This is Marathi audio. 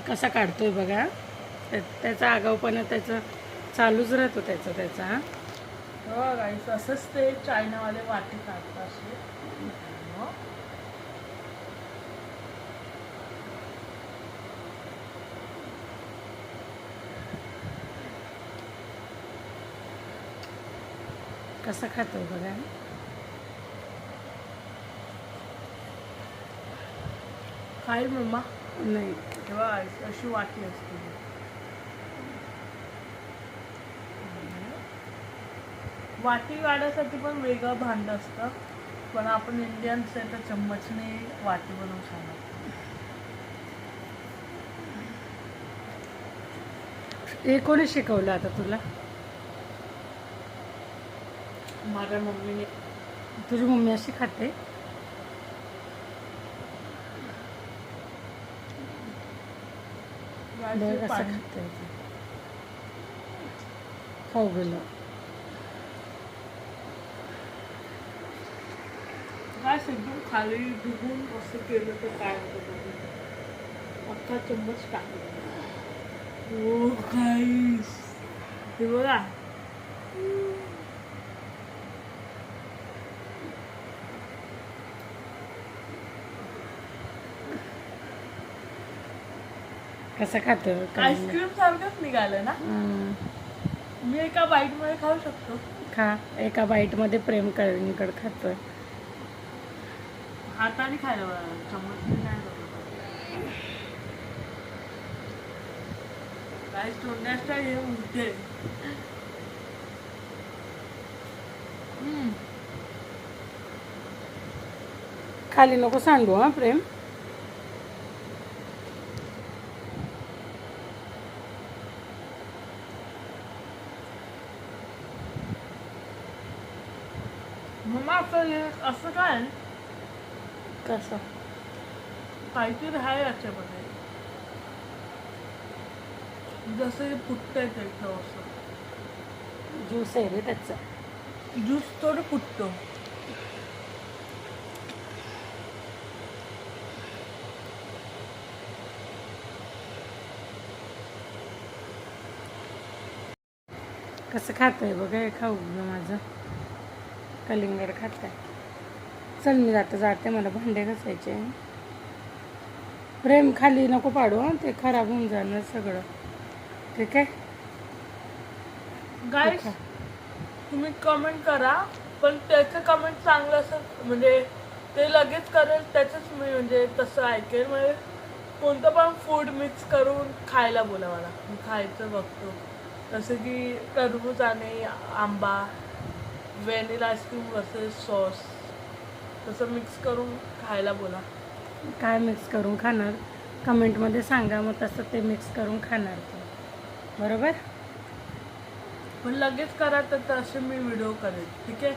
कसा काढतोय बघा. त्याचा आगाऊपणा त्याचं चालूच राहतो त्याचा. हो गाईस, असंच ते चायनावाले वाटी काढतात असे. कसा खातोय बघा. खाईल मम्मा. नाही तेव्हा अशी वाटी असते. वाटी काढायसाठी पण वेगळं भांडं असतं, पण आपण इंडियन्स आहे तर चम्मचने वाटी बनवून खाणार. हे कोणी शिकवलं आता तुला? माझ्या मम्मीने. तुझी मम्मी अशी खाते? बरं कसं खाते खाऊ गेलं. काय एकदम खाली डुबून असं केलं तर काय होतं, अख्खा चम्मच टाकला. हो गाईस, हे बघा. कसं खातो? आईस्क्रीम सारखंच निघालं ना. मी एका बाईट मध्ये खाऊ शकतो. खा. एका बाईट मध्ये प्रेम करणीकडे खातोय. हाताने खायला बघा, चम्मच नाही. गाईस, तोंडाचा हे उलटे. खाली नको सांडू हा प्रेम. मम्मा असं काय कसं काहीतरी आहे याच्यामध्ये, जसं हे फुटतंय ते असं. ज्यूस आहे रे त्याचा. ज्यूस थोडं फुटतो. कसं खातोय बघा. हे खाऊ गं माझं कलिंगड खाताय. चल मी जाते, मला भांडे घासायचे. प्रेम खाली नको पाडू हं, ते खराब होऊन जाणार सगळं. ठीक आहे गाईस, तुम्ही कमेंट करा, पण त्याचं कमेंट चांगलं असेल म्हणजे ते लगेच करेल त्याचंच मी म्हणजे तसं ऐकेल. म्हणजे कोणतं पण फूड मिक्स करून खायला बोला मला, मी खायचं बघतो. जसं की टरबूज आणि आंबा, व्हॅनिला आईस्क्रीम वर्सेस सॉस, तसं मिक्स करून खायला बोला. काय मिक्स करून खाणार कमेंटमध्ये सांगा, मग तसं ते मिक्स करून खाणार ते. बरोबर. पण लगेच करा तर तसे मी व्हिडिओ करेन. ठीक आहे.